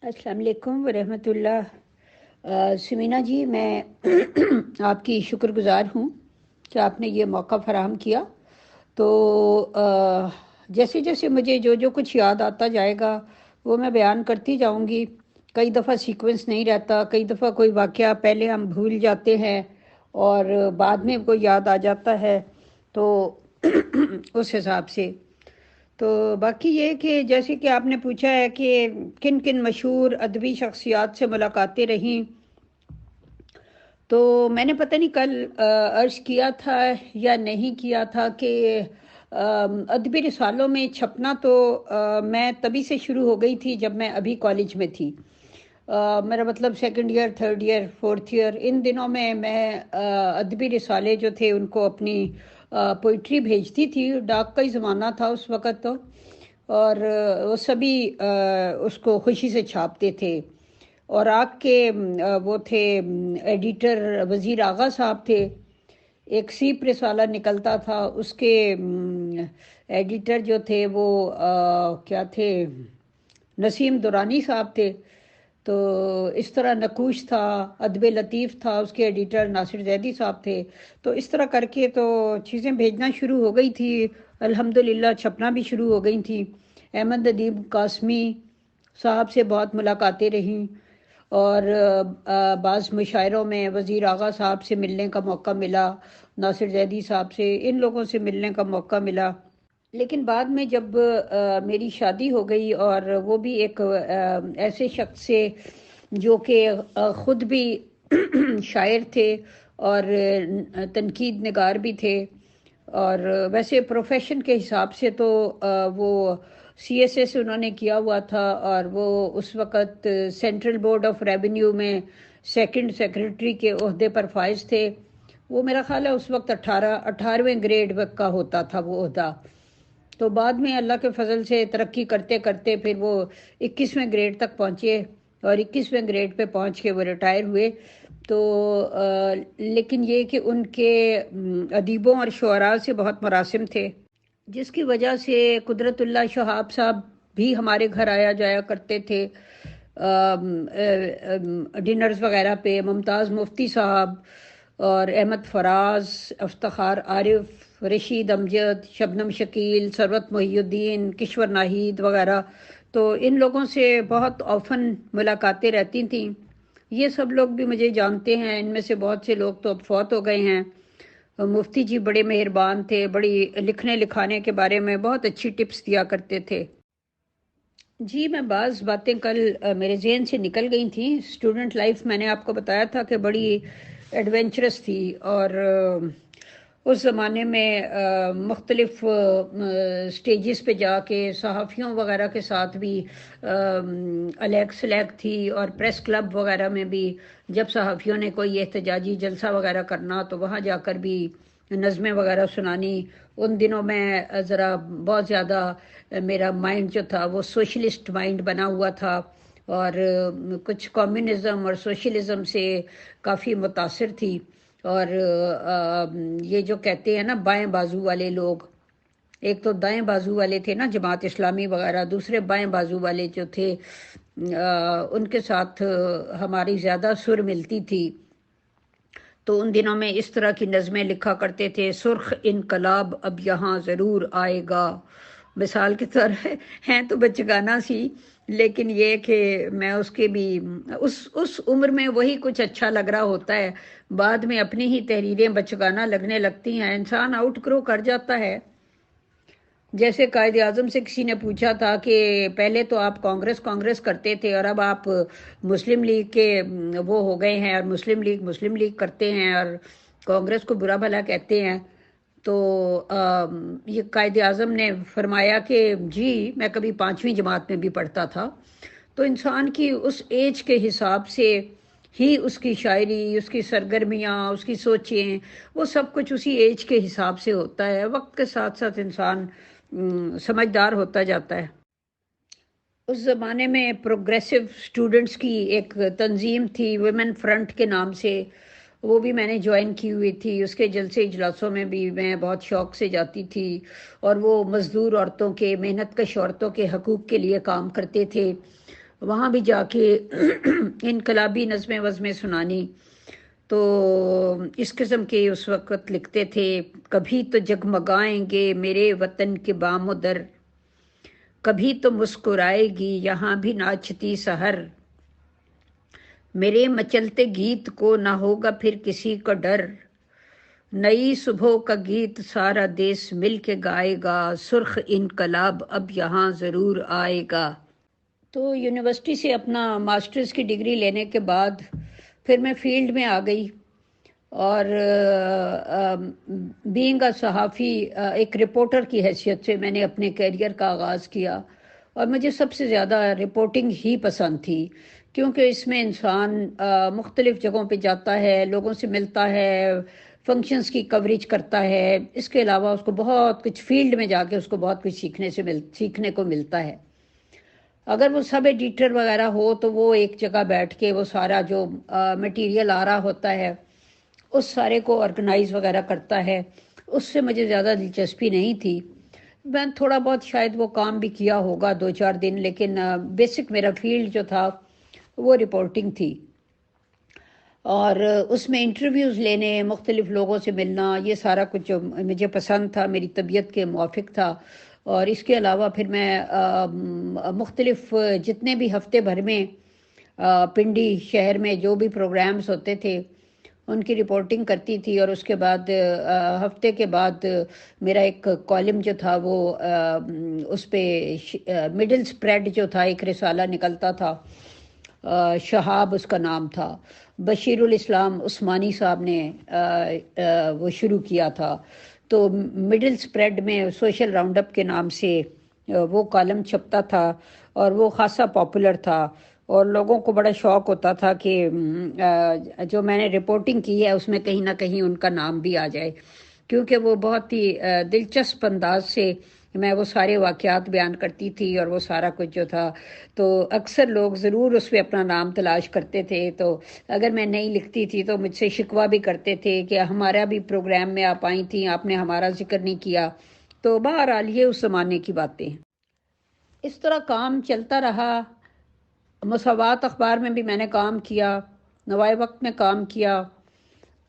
السلام علیکم ورحمۃ اللہ۔ سمینا جی، میں آپ کی شکر گزار ہوں کہ آپ نے یہ موقع فراہم کیا۔ تو جیسے جیسے مجھے جو جو کچھ یاد آتا جائے گا وہ میں بیان کرتی جاؤں گی۔ کئی دفعہ سیکوینس نہیں رہتا، کئی دفعہ کوئی واقعہ پہلے ہم بھول جاتے ہیں اور بعد میں کوئی یاد آ جاتا ہے، تو اس حساب سے۔ تو باقی یہ کہ جیسے کہ آپ نے پوچھا ہے کہ کن کن مشہور ادبی شخصیات سے ملاقاتیں رہیں، تو میں نے پتہ نہیں کل عرض کیا تھا یا نہیں کیا تھا کہ ادبی رسالوں میں چھپنا تو میں تبھی سے شروع ہو گئی تھی جب میں ابھی کالج میں تھی۔ میرا مطلب second year, third year, fourth year, ان دنوں میں ادبی رسالے جو تھے ان کو اپنی پوئٹری بھیجتی تھی۔ ڈاک کا ہی زمانہ تھا اس وقت تو، اور وہ سبھی اس کو خوشی سے چھاپتے تھے۔ اور آگ کے وہ تھے ایڈیٹر وزیر آغا صاحب تھے۔ ایک سیپ رسالہ نکلتا تھا، اس کے ایڈیٹر جو تھے وہ کیا تھے، نسیم دورانی صاحب تھے۔ تو اس طرح نقوش تھا، ادب لطیف تھا، اس کے ایڈیٹر ناصر زیدی صاحب تھے۔ تو اس طرح کر کے تو چیزیں بھیجنا شروع ہو گئی تھی، الحمدللہ چھپنا بھی شروع ہو گئی تھی۔ احمد ادیب قاسمی صاحب سے بہت ملاقاتیں رہیں، اور بعض مشاعروں میں وزیر آغا صاحب سے ملنے کا موقع ملا، ناصر زیدی صاحب سے، ان لوگوں سے ملنے کا موقع ملا۔ لیکن بعد میں جب میری شادی ہو گئی، اور وہ بھی ایک ایسے شخص سے جو کہ خود بھی شاعر تھے اور تنقید نگار بھی تھے، اور ویسے پروفیشن کے حساب سے تو وہ سی ایس ایس انہوں نے کیا ہوا تھا، اور وہ اس وقت سینٹرل بورڈ آف ریونیو میں سیکنڈ سیکرٹری کے عہدے پر فائز تھے۔ وہ میرا خیال ہے اس وقت 18ویں گریڈ کا ہوتا تھا وہ عہدہ۔ تو بعد میں اللہ کے فضل سے ترقی کرتے کرتے پھر وہ 21ویں گریڈ تک پہنچے، اور 21ویں گریڈ پہ پہنچ کے وہ ریٹائر ہوئے۔ تو لیکن یہ کہ ان کے ادیبوں اور شعراء سے بہت مراسم تھے، جس کی وجہ سے قدرت اللہ شہاب صاحب بھی ہمارے گھر آیا جایا کرتے تھے ڈنرز وغیرہ پہ۔ ممتاز مفتی صاحب اور احمد فراز، افتخار عارف، رشید امجد، شبنم شکیل، ثروت محی الدین، کشور ناہید وغیرہ، تو ان لوگوں سے بہت آفن ملاقاتیں رہتی تھیں۔ یہ سب لوگ بھی مجھے جانتے ہیں، ان میں سے بہت سے لوگ تو اب فوت ہو گئے ہیں۔ مفتی جی بڑے مہربان تھے، بڑی لکھنے لکھانے کے بارے میں بہت اچھی ٹپس دیا کرتے تھے۔ جی، میں بعض باتیں کل میرے ذہن سے نکل گئی تھیں۔ اسٹوڈنٹ لائف میں نے آپ کو بتایا تھا کہ بڑی ایڈونچرس تھی، اور اس زمانے میں مختلف سٹیجز پہ جا کے صحافیوں وغیرہ کے ساتھ بھی الیگ سلیگ تھی، اور پریس کلب وغیرہ میں بھی جب صحافیوں نے کوئی احتجاجی جلسہ وغیرہ کرنا تو وہاں جا کر بھی نظمیں وغیرہ سنانی۔ ان دنوں میں ذرا بہت زیادہ میرا مائنڈ جو تھا وہ سوشلسٹ مائنڈ بنا ہوا تھا، اور کچھ کمیونزم اور سوشلزم سے کافی متاثر تھی۔ اور یہ جو کہتے ہیں نا بائیں بازو والے لوگ، ایک تو دائیں بازو والے تھے نا جماعت اسلامی وغیرہ، دوسرے بائیں بازو والے جو تھے ان کے ساتھ ہماری زیادہ سر ملتی تھی۔ تو ان دنوں میں اس طرح کی نظمیں لکھا کرتے تھے: سرخ انقلاب اب یہاں ضرور آئے گا، مثال کے طور ہیں تو بچگانہ سی، لیکن یہ کہ میں اس کے بھی اس عمر میں وہی کچھ اچھا لگ رہا ہوتا ہے، بعد میں اپنی ہی تحریریں بچگانہ لگنے لگتی ہیں، انسان آؤٹ گرو کر جاتا ہے۔ جیسے قائد اعظم سے کسی نے پوچھا تھا کہ پہلے تو آپ کانگریس کرتے تھے، اور اب آپ مسلم لیگ کے وہ ہو گئے ہیں، اور مسلم لیگ کرتے ہیں اور کانگریس کو برا بھلا کہتے ہیں۔ تو یہ قائد اعظم نے فرمایا کہ جی میں کبھی 5ویں جماعت میں بھی پڑھتا تھا۔ تو انسان کی اس ایج کے حساب سے ہی اس کی شاعری، اس کی سرگرمیاں، اس کی سوچیں، وہ سب کچھ اسی ایج کے حساب سے ہوتا ہے۔ وقت کے ساتھ ساتھ انسان سمجھدار ہوتا جاتا ہے۔ اس زمانے میں پروگریسو اسٹوڈنٹس کی ایک تنظیم تھی ویمن فرنٹ کے نام سے، وہ بھی میں نے جوائن کی ہوئی تھی۔ اس کے جلسے اجلاسوں میں بھی میں بہت شوق سے جاتی تھی، اور وہ مزدور عورتوں کے، محنت کش عورتوں کے حقوق کے لیے کام کرتے تھے۔ وہاں بھی جا کے انقلابی نظمیں وزمیں سنانی. تو اس قسم کے اس وقت لکھتے تھے: کبھی تو جگمگائیں گے میرے وطن کے بام و در، کبھی تو مسکرائے گی یہاں بھی ناچتی سحر، میرے مچلتے گیت کو نہ ہوگا پھر کسی کا ڈر، نئی صبح کا گیت سارا دیس مل کے گائے گا، سرخ انقلاب اب یہاں ضرور آئے گا. تو یونیورسٹی سے اپنا ماسٹرز کی ڈگری لینے کے بعد پھر میں فیلڈ میں آ گئی، اور بینگ اے صحافی، ایک رپورٹر کی حیثیت سے میں نے اپنے کیریئر کا آغاز کیا. اور مجھے سب سے زیادہ رپورٹنگ ہی پسند تھی، کیونکہ اس میں انسان مختلف جگہوں پہ جاتا ہے، لوگوں سے ملتا ہے، فنکشنز کی کوریج کرتا ہے. اس کے علاوہ اس کو بہت کچھ فیلڈ میں جا کے اس کو بہت کچھ سیکھنے کو ملتا ہے. اگر وہ سب ایڈیٹر وغیرہ ہو تو وہ ایک جگہ بیٹھ کے وہ سارا جو مٹیریل آ رہا ہوتا ہے اس سارے کو آرگنائز وغیرہ کرتا ہے، اس سے مجھے زیادہ دلچسپی نہیں تھی. میں تھوڑا بہت شاید وہ کام بھی کیا ہوگا 2-4 دن، لیکن بیسک میرا فیلڈ جو تھا وہ رپورٹنگ تھی. اور اس میں انٹرویوز لینے، مختلف لوگوں سے ملنا، یہ سارا کچھ جو مجھے پسند تھا، میری طبیعت کے موافق تھا. اور اس کے علاوہ پھر میں مختلف جتنے بھی ہفتے بھر میں پنڈی شہر میں جو بھی پروگرامز ہوتے تھے ان کی رپورٹنگ کرتی تھی. اور اس کے بعد ہفتے کے بعد میرا ایک کالم جو تھا وہ اس پہ مڈل اسپریڈ جو تھا، ایک رسالہ نکلتا تھا، شہاب اس کا نام تھا، بشیر الاسلام عثمانی صاحب نے وہ شروع کیا تھا. تو مڈل اسپریڈ میں سوشل راؤنڈ اپ کے نام سے وہ کالم چھپتا تھا، اور وہ خاصا پاپولر تھا، اور لوگوں کو بڑا شوق ہوتا تھا کہ جو میں نے رپورٹنگ کی ہے اس میں کہیں نہ کہیں ان کا نام بھی آ جائے، کیونکہ وہ بہت ہی دلچسپ انداز سے میں وہ سارے واقعات بیان کرتی تھی اور وہ سارا کچھ جو تھا. تو اکثر لوگ ضرور اس پہ اپنا نام تلاش کرتے تھے. تو اگر میں نہیں لکھتی تھی تو مجھ سے شکوہ بھی کرتے تھے کہ ہمارا بھی پروگرام میں آپ آئی تھیں، آپ نے ہمارا ذکر نہیں کیا. تو بہرحال یہ اس زمانے کی باتیں ہیں. اس طرح کام چلتا رہا. مساوات اخبار میں بھی میں نے کام کیا، نوائے وقت میں کام کیا.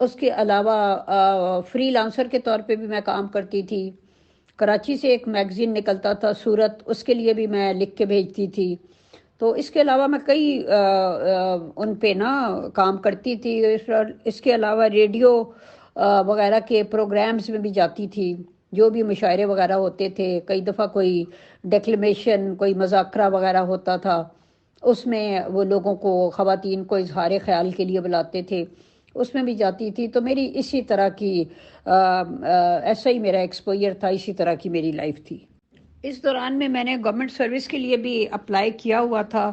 اس کے علاوہ فری لانسر کے طور پہ بھی میں کام کرتی تھی. کراچی سے ایک میگزین نکلتا تھا صورت، اس کے لیے بھی میں لکھ کے بھیجتی تھی. تو اس کے علاوہ میں کئی ان پہ نا کام کرتی تھی. اس کے علاوہ ریڈیو وغیرہ کے پروگرامز میں بھی جاتی تھی، جو بھی مشاعرے وغیرہ ہوتے تھے. کئی دفعہ کوئی ڈیکلیمیشن، کوئی مذاکرہ وغیرہ ہوتا تھا، اس میں وہ لوگوں کو، خواتین کو اظہار خیال کے لیے بلاتے تھے، اس میں بھی جاتی تھی. تو میری اسی طرح کی ایسا ہی میرا ایکسپوئر تھا، اسی طرح کی میری لائف تھی. اس دوران میں نے گورنمنٹ سروس کے لیے بھی اپلائی کیا ہوا تھا.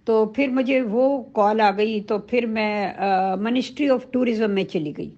تو پھر مجھے وہ کال آ گئی، تو پھر میں منسٹری آف ٹورزم میں چلی گئی.